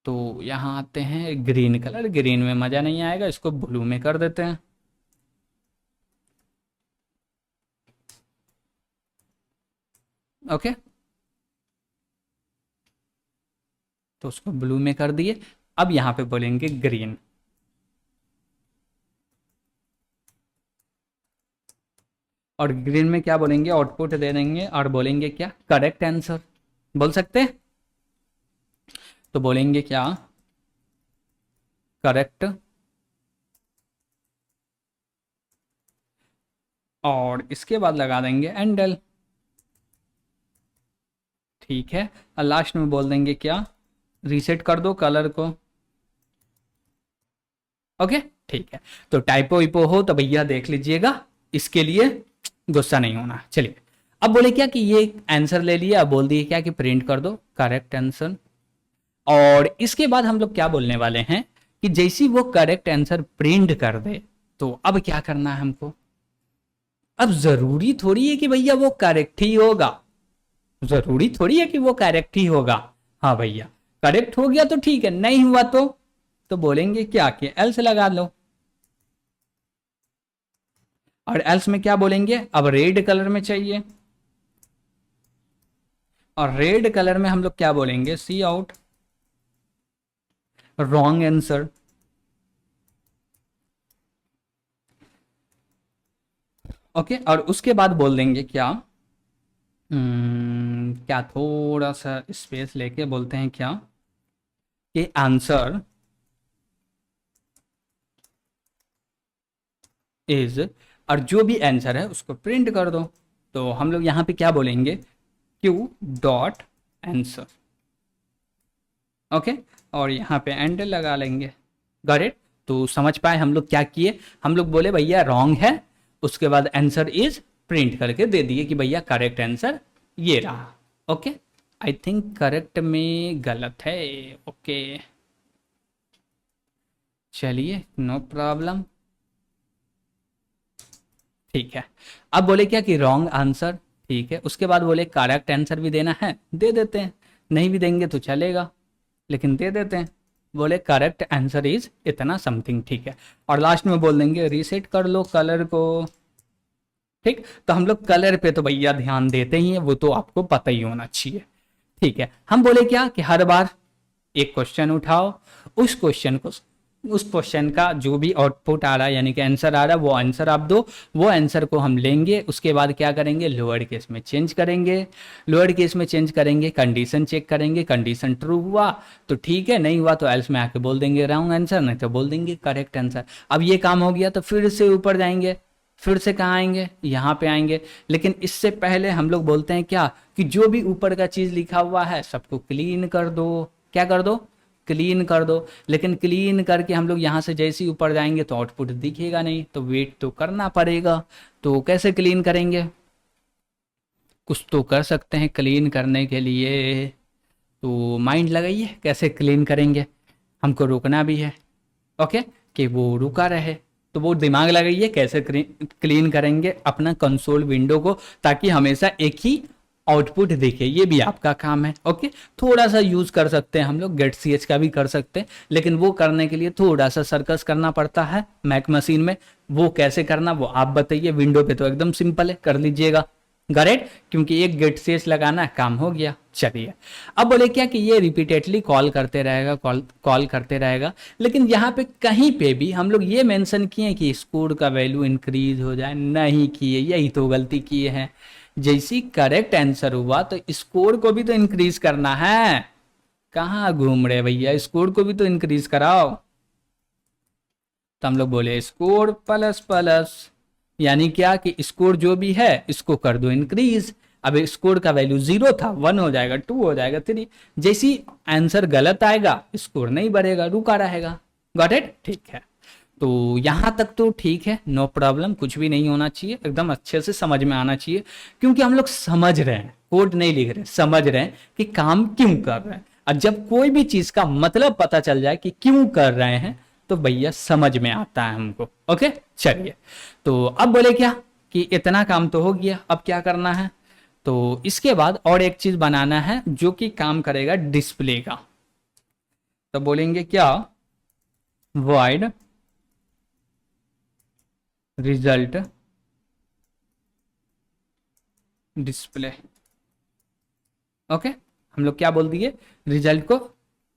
तो यहाँ आते हैं ग्रीन कलर, ग्रीन में मजा नहीं आएगा, इसको ब्लू में कर देते हैं। ओके, तो उसको ब्लू में कर दिए। अब यहाँ पे बोलेंगे ग्रीन, और ग्रीन में क्या बोलेंगे, आउटपुट दे देंगे और बोलेंगे क्या, करेक्ट आंसर बोल सकते हैं। तो बोलेंगे क्या, करेक्ट, और इसके बाद लगा देंगे एंडल, ठीक है। और लास्ट में बोल देंगे क्या, रीसेट कर दो कलर को। ओके, ठीक है। तो टाइपो विपो हो तो भैया देख लीजिएगा, इसके लिए गुस्सा नहीं होना। चलिए, अब बोले क्या कि ये आंसर ले लिया, अब बोल दिए क्या कि प्रिंट कर दो करेक्ट आंसर। और इसके बाद हम लोग क्या बोलने वाले हैं कि जैसी वो करेक्ट आंसर प्रिंट कर दे, तो अब क्या करना है हमको। अब जरूरी थोड़ी है कि भैया वो करेक्ट ही होगा, जरूरी थोड़ी है कि वो करेक्ट ही होगा। हाँ भैया, करेक्ट हो गया तो ठीक है, नहीं हुआ तो बोलेंगे क्या कि एल्स लगा लो। और एल्स में क्या बोलेंगे, अब रेड कलर में चाहिए, और रेड कलर में हम लोग क्या बोलेंगे, सी आउट रॉन्ग आंसर। ओके, और उसके बाद बोल देंगे क्या, क्या थोड़ा सा स्पेस लेके बोलते हैं क्या कि आंसर इज, और जो भी आंसर है उसको प्रिंट कर दो। तो हम लोग यहाँ पे क्या बोलेंगे, क्यू डॉट आंसर। ओके, और यहाँ पे एंड लगा लेंगे। Got it. तो समझ पाए हम लोग क्या किए, हम लोग बोले भैया रॉन्ग है, उसके बाद आंसर इज प्रिंट करके दे दिए कि भैया करेक्ट आंसर ये रहा। ओके, आई थिंक करेक्ट में गलत है। ओके, चलिए नो प्रॉब्लम, ठीक है। अब बोले क्या कि रॉन्ग आंसर, ठीक है। उसके बाद बोले करेक्ट आंसर भी देना है, दे देते हैं, नहीं भी देंगे तो चलेगा, लेकिन दे देते हैं। बोले करेक्ट आंसर इज इतना समथिंग, ठीक है। और लास्ट में बोल देंगे रीसेट कर लो कलर को, ठीक। तो हम लोग कलर पे तो भैया ध्यान देते ही हैं, वो तो आपको पता ही होना चाहिए, ठीक है। हम बोले क्या कि हर बार एक क्वेश्चन उठाओ, उस क्वेश्चन को, उस क्वेश्चन का जो भी आउटपुट आ रहा है यानी कि आंसर आ रहा है वो आंसर आप दो, वो आंसर को हम लेंगे, उसके बाद क्या करेंगे, लोअर केस में चेंज करेंगे। लोअर केस में चेंज करेंगे, कंडीशन चेक करेंगे, कंडीशन ट्रू हुआ तो ठीक है, नहीं हुआ तो एल्स में आके बोल देंगे रॉन्ग आंसर, नहीं तो बोल देंगे करेक्ट आंसर। अब ये काम हो गया तो फिर से ऊपर जाएंगे, फिर से कहाँ आएंगे, यहाँ पे आएंगे। लेकिन इससे पहले हम लोग बोलते हैं क्या कि जो भी ऊपर का चीज लिखा हुआ है सबको क्लीन कर दो, क्या कर दो, क्लीन कर दो। लेकिन क्लीन करके हम लोग यहाँ से जैसे ही ऊपर जाएंगे तो आउटपुट दिखेगा नहीं, तो वेट तो करना पड़ेगा। तो कैसे क्लीन करेंगे, कुछ तो कर सकते हैं क्लीन करने के लिए, तो माइंड लगाइए कैसे क्लीन करेंगे, हमको रुकना भी है। ओके, कि वो रुका रहे, तो वो दिमाग लगाइए कैसे क्लीन करेंगे अपना कंसोल विंडो को, ताकि हमेशा एक ही आउटपुट दिखे, ये भी आपका काम है। ओके, थोड़ा सा यूज कर सकते हैं हम लोग, गेट सी एच का भी कर सकते हैं, लेकिन वो करने के लिए थोड़ा सा सर्कस करना पड़ता है मैक मशीन में। वो कैसे करना वो आप बताइए, विंडो पे तो एकदम सिंपल है, कर लीजिएगा। गरेट, क्योंकि एक गेट सी एच लगाना है, काम हो गया। चलिए, अब बोले क्या कि ये रिपीटेडली कॉल करते रहेगा, कॉल करते रहेगा। लेकिन यहाँ पे कहीं पे भी हम लोग ये मेंशन किए कि स्कोर का वैल्यू इंक्रीज हो जाए, नहीं किए, यही तो गलती किए हैं। जैसी करेक्ट आंसर हुआ तो स्कोर को भी तो इंक्रीज करना है, कहाँ घूम रहे भैया, स्कोर को भी तो इंक्रीज कराओ। तो हम लोग बोले स्कोर प्लस प्लस, यानी क्या कि स्कोर जो भी है इसको कर दो इंक्रीज। अब स्कोर का वैल्यू 0 था, 1 हो जाएगा, 2 हो जाएगा, 3। जैसी आंसर गलत आएगा स्कोर नहीं बढ़ेगा, रुका रहेगा। गॉट इट, ठीक है। तो यहां तक तो ठीक है, नो प्रॉब्लम, कुछ भी नहीं होना चाहिए, एकदम अच्छे से समझ में आना चाहिए, क्योंकि हम लोग समझ रहे हैं, कोड नहीं लिख रहे, समझ रहे हैं कि काम क्यों कर रहे हैं। और जब कोई भी चीज का मतलब पता चल जाए कि क्यों कर रहे हैं तो भैया समझ में आता है हमको। ओके, चलिए। तो अब बोले क्या कि इतना काम तो हो गया, अब क्या करना है, तो इसके बाद और एक चीज बनाना है जो कि काम करेगा डिस्प्ले का। तो बोलेंगे क्या, void रिजल्ट डिस्प्ले। ओके, हम लोग क्या बोल दिए, रिजल्ट को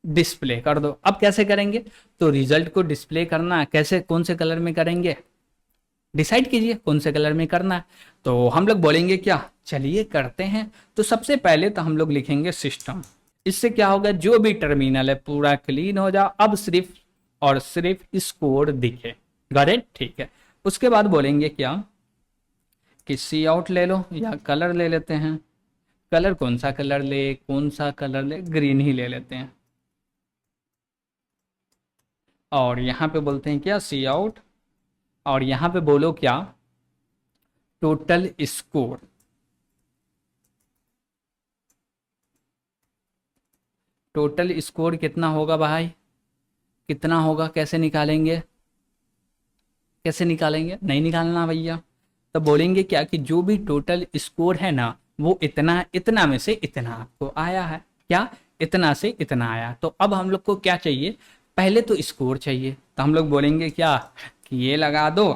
डिस्प्ले कर दो। अब कैसे करेंगे, तो रिजल्ट को डिस्प्ले करना कैसे, कौन से कलर में करेंगे, डिसाइड कीजिए कौन से कलर में करना है। तो हम लोग बोलेंगे क्या, चलिए करते हैं। तो सबसे पहले तो हम लोग लिखेंगे सिस्टम। इससे क्या होगा, जो भी टर्मिनल है पूरा क्लीन हो जाओ, अब सिर्फ और सिर्फ स्कोर दिखे। गॉट इट, ठीक है। उसके बाद बोलेंगे क्या कि सी आउट ले लो या कलर ले लेते हैं। कलर कौन सा कलर ले, कौन सा कलर ले, ग्रीन ही ले लेते हैं। और यहाँ पे बोलते हैं क्या, सी आउट, और यहाँ पे बोलो क्या, टोटल स्कोर। टोटल स्कोर कितना होगा भाई, कितना होगा, कैसे निकालेंगे, कैसे निकालेंगे, नहीं निकालना भैया। तो बोलेंगे क्या कि जो भी टोटल स्कोर है ना, वो इतना इतना में से इतना आपको आया है। क्या, इतना से इतना आया। तो अब हम लोग को क्या चाहिए, पहले तो स्कोर चाहिए। तो हम लोग बोलेंगे क्या कि ये लगा दो,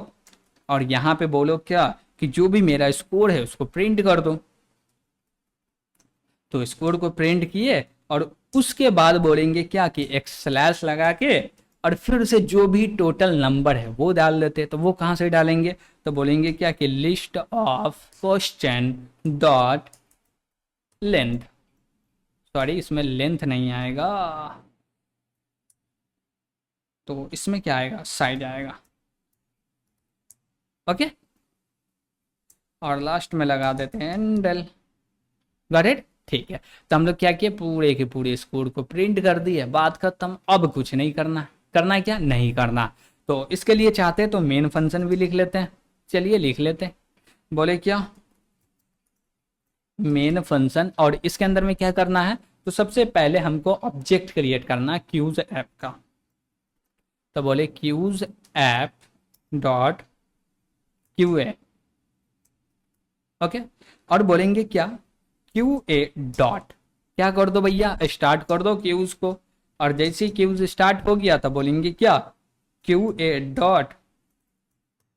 और यहाँ पे बोलो क्या कि जो भी मेरा स्कोर है उसको प्रिंट कर दो। तो स्कोर को प्रिंट किए, और उसके बाद बोलेंगे क्या कि एक स्लैश लगा के, और फिर से जो भी टोटल नंबर है वो डाल देते। तो वो कहाँ से डालेंगे, तो बोलेंगे क्या कि list of question dot length. Sorry, इसमें लेंथ नहीं आएगा, तो इसमें क्या आएगा, साइज आएगा। ओके, और लास्ट में लगा देते हैं एंडल। गॉट इट, ठीक है। तो हम लोग क्या किए, पूरे के पूरे स्कोर को प्रिंट कर दिए, बात खत्म। अब कुछ नहीं करना, करना है क्या, नहीं करना। तो इसके लिए चाहते तो मेन फंक्शन भी लिख लेते हैं। चलिए लिख लेते हैं। बोले क्या, मेन फंक्शन, और इसके अंदर में क्या करना है, तो सबसे पहले हमको ऑब्जेक्ट क्रिएट करना है क्यूज ऐप का। तो बोले Qs app dot Q A. Okay, और बोलेंगे क्या, क्यू ए डॉट, क्या कर दो भैया, स्टार्ट कर दो क्यूज को। और जैसे ही क्यूज स्टार्ट हो गया तो बोलेंगे क्या, Q A dot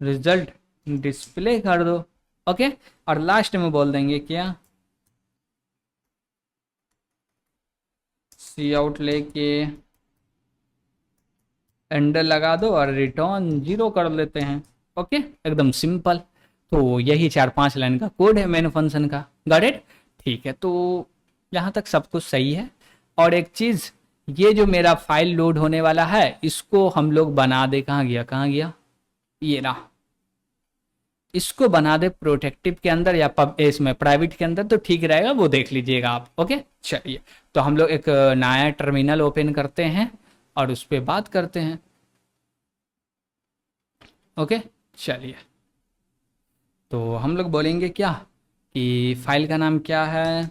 result display कर दो। ओके, और लास्ट में बोल देंगे क्या, सी आउट लेके एंडर लगा दो और रिटर्न 0 कर लेते हैं। ओके, एकदम सिंपल। तो यही 4-5 लाइन का कोड है मेन फंक्शन का। गॉट इट, ठीक है। तो यहाँ तक सब कुछ सही है। और एक चीज़, ये जो मेरा फाइल लोड होने वाला है, इसको हम लोग बना दे, कहाँ गया, कहाँ गया, ये रहा। इसको बना दे प्रोटेक्टिव के अंदर या इसमें प्राइवेट के अंदर, तो ठीक रहेगा, वो देख लीजिएगा आप। ओके, चलिए। तो हम लोग एक नया टर्मिनल ओपन करते हैं और उस पर बात करते हैं। ओके, चलिए। तो हम लोग बोलेंगे क्या कि फाइल का नाम क्या है,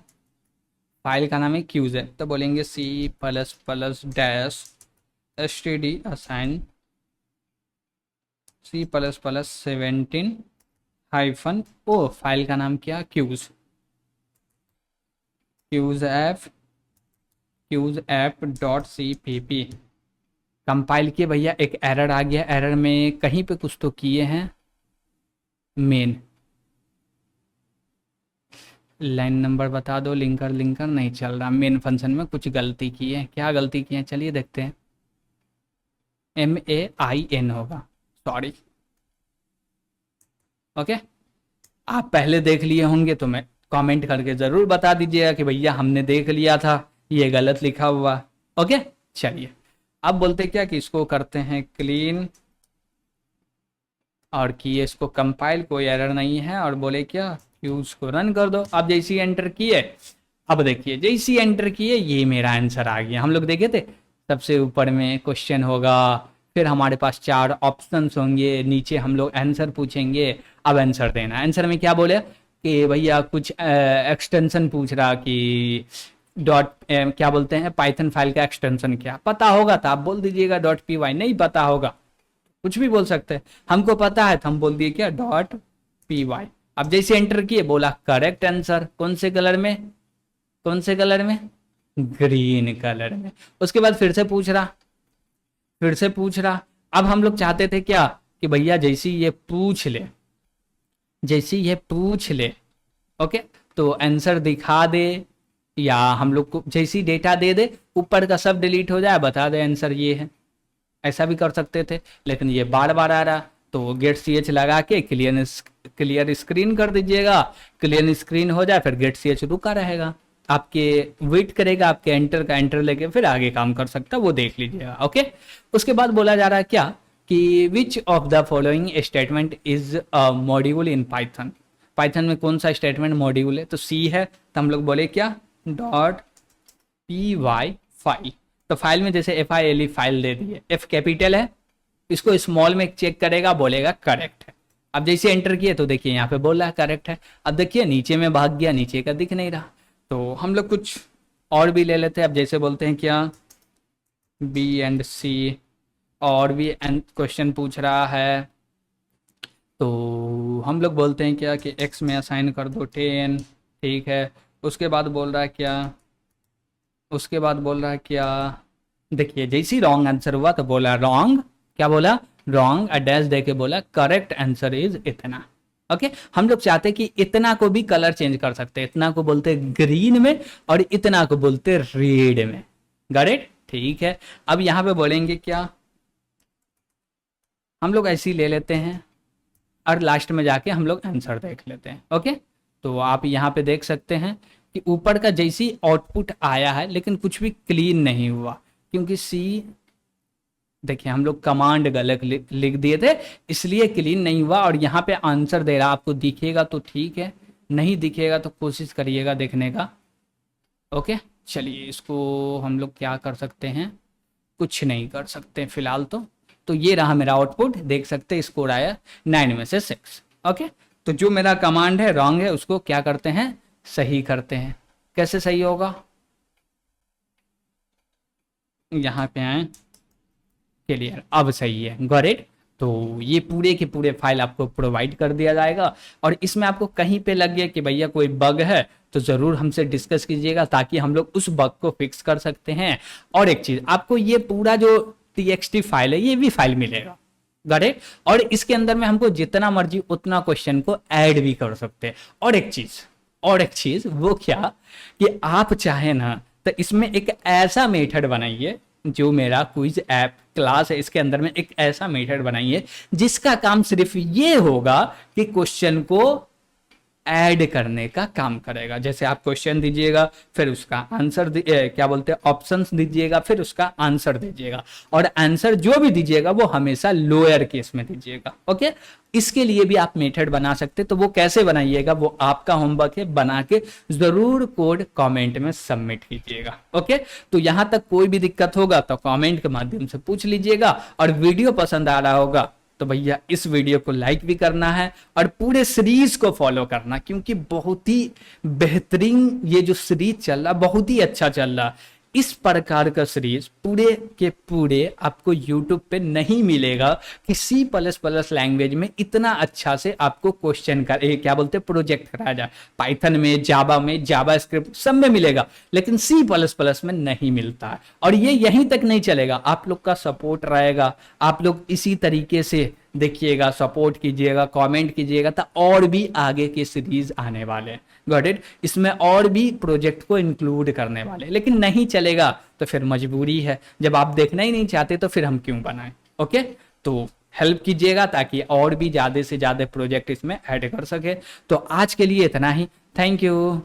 फाइल का नाम है क्यूज है। तो बोलेंगे c plus plus dash s t d assign c plus plus 17 hyphen o, file का नाम क्या, queues, queues app dot c p p. Compile किए भैया, एक एरर आ गया। एरर में कहीं पे कुछ तो किए हैं, मेन लाइन नंबर बता दो, लिंकर लिंकर नहीं चल रहा, मेन फंक्शन में कुछ गलती की है। क्या गलती की है, चलिए देखते हैं। MAIN होगा, सॉरी। ओके, आप पहले देख लिए होंगे तो मैं कमेंट करके ज़रूर बता दीजिएगा कि भैया हमने देख लिया था, ये गलत लिखा हुआ। ओके, चलिए। अब बोलते क्या कि इसको करते हैं क्लीन, और किए इसको कंपाइल, कोई एरर नहीं है। और बोले क्या, क्यूज को रन कर दो। अब जैसे ही एंटर किए, अब देखिए जैसे ही एंटर किए, ये मेरा आंसर आ गया। हम लोग देखे थे, सबसे ऊपर में क्वेश्चन होगा, फिर हमारे पास 4 ऑप्शंस होंगे, नीचे हम लोग आंसर पूछेंगे। अब आंसर देना, आंसर में क्या बोले कि भैया कुछ एक्सटेंशन पूछ रहा कि डॉट क्या बोलते हैं, पाइथन फाइल का एक्सटेंशन क्या पता होगा तो आप बोल दीजिएगा .py, नहीं पता होगा कुछ भी बोल सकते हैं। हमको पता है तो हम बोल दिए क्या, .py। अब जैसे एंटर किए, बोला करेक्ट आंसर, कौन से कलर में, कौन से कलर में, ग्रीन कलर में। उसके बाद फिर से पूछ रहा, फिर से पूछ रहा। अब हम लोग चाहते थे क्या कि भैया जैसे ये पूछ ले, जैसे ये पूछ ले, ओके, तो आंसर दिखा दे, या हम लोग को जैसी डेटा दे दे, ऊपर का सब डिलीट हो जाए, बता दे आंसर ये है। ऐसा भी कर सकते थे, लेकिन ये बार बार आ रहा, तो गेट सी एच लगा के क्लियर स्क्रीन कर दीजिएगा। क्लियर स्क्रीन हो जाए फिर गेट सी एच रुका रहेगा, आपके वेट करेगा आपके एंटर का, एंटर लेके फिर आगे काम कर सकता है, वो देख लीजिएगा। ओके, उसके बाद बोला जा रहा है क्या कि which of the following statement is a module in Python. Python में कौन सा स्टेटमेंट मॉड्यूल है, तो सी है, तो हम लोग बोले क्या डॉट पी वाई फाइल। तो फाइल में जैसे f i l e file दे दी है, एफ कैपिटल है, इसको स्मॉल में चेक करेगा, बोलेगा करेक्ट है। अब जैसे एंटर किए तो देखिए यहाँ पे बोल रहा है करेक्ट है। अब देखिए नीचे में भाग गया, नीचे का दिख नहीं रहा, तो हम लोग कुछ और भी ले लेते हैं। अब जैसे बोलते हैं क्या बी एंड सी, और भी क्वेश्चन पूछ रहा है, तो हम लोग बोलते हैं क्या कि x में असाइन कर दो 10, ठीक है। उसके बाद बोल रहा है क्या, उसके बाद बोल रहा है क्या, देखिए जैसे ही रॉन्ग आंसर हुआ तो बोला रॉन्ग, क्या बोला रॉन्ग, डैश दे के बोला करेक्ट आंसर इज इतना। ओके, हम लोग चाहते हैं कि इतना को भी कलर चेंज कर सकते हैं, इतना को बोलते हैं ग्रीन में और इतना को बोलते हैं रेड में। गॉट इट, ठीक है। अब यहाँ पे बोलेंगे क्या, हम लोग ऐसे ही ले लेते हैं और लास्ट में जाके हम लोग आंसर देख लेते हैं। ओके, तो आप यहाँ पे देख सकते हैं कि ऊपर का जैसी आउटपुट आया है लेकिन कुछ भी क्लीन नहीं हुआ, क्योंकि सी देखिए हम लोग कमांड गलत लिख दिए थे इसलिए क्लीन नहीं हुआ। और यहाँ पे आंसर दे रहा, आपको दिखेगा तो ठीक है, नहीं दिखेगा तो कोशिश करिएगा देखने का। ओके, चलिए इसको हम लोग क्या कर सकते हैं, कुछ नहीं कर सकते फिलहाल तो ये रहा मेरा आउटपुट, देख सकते हैं स्कोर आया 9 में से 6। ओके, तो जो मेरा कमांड है रॉन्ग है उसको क्या करते हैं, सही करते हैं। कैसे सही होगा, यहाँ पे आए, क्लियर, अब सही है, गॉट इट। तो ये पूरे के पूरे फाइल आपको प्रोवाइड कर दिया जाएगा, और इसमें आपको कहीं पे लग गया कि भैया कोई बग है तो ज़रूर हमसे डिस्कस कीजिएगा ताकि हम लोग उस बग को फिक्स कर सकते हैं। और एक चीज़, आपको ये पूरा जो txt फाइल है ये भी फाइल मिलेगा, गॉट इट। और इसके अंदर में हमको जितना मर्जी उतना क्वेश्चन को ऐड भी कर सकते हैं। और एक चीज़ वो क्या कि आप चाहे ना तो इसमें एक ऐसा मेथड बनाइए, जो मेरा क्विज ऐप क्लास है इसके अंदर में एक ऐसा मेथड बनाइए जिसका काम सिर्फ ये होगा कि क्वेश्चन को ऐड करने का काम करेगा। जैसे आप क्वेश्चन दीजिएगा फिर उसका आंसर क्या बोलते हैं ऑप्शंस दीजिएगा, फिर उसका आंसर दीजिएगा, और आंसर जो भी दीजिएगा वो हमेशा लोअर केस में दीजिएगा। ओके, इसके लिए भी आप मेथड बना सकते, तो वो कैसे बनाइएगा वो आपका होमवर्क है, बना के जरूर कोड कमेंट में सबमिट कीजिएगा। ओके, तो यहां तक कोई भी दिक्कत होगा तो कमेंट के माध्यम से पूछ लीजिएगा, और वीडियो पसंद आ रहा होगा तो भैया इस वीडियो को लाइक भी करना है और पूरे सीरीज को फॉलो करना, क्योंकि बहुत ही बेहतरीन ये जो सीरीज चल रहा, बहुत ही अच्छा चल रहा। इस प्रकार का सीरीज पूरे के पूरे आपको YouTube पे नहीं मिलेगा कि C++ लैंग्वेज में इतना अच्छा से आपको क्वेश्चन का क्या बोलते हैं प्रोजेक्ट कराया जाए। पाइथन में, जावा में, जावा स्क्रिप्ट सब में मिलेगा, लेकिन C++ में नहीं मिलता है। और ये यहीं तक नहीं चलेगा, आप लोग का सपोर्ट रहेगा, आप लोग इसी तरीके से देखिएगा, सपोर्ट कीजिएगा, कमेंट कीजिएगा, तो और भी आगे के सीरीज आने वाले हैं। गॉट इट, इसमें और भी प्रोजेक्ट को इंक्लूड करने वाले, लेकिन नहीं चलेगा तो फिर मजबूरी है, जब आप देखना ही नहीं चाहते तो फिर हम क्यों बनाएं। ओके, तो हेल्प कीजिएगा ताकि और भी ज़्यादा से ज़्यादा प्रोजेक्ट इसमें ऐड कर सके। तो आज के लिए इतना ही, थैंक यू।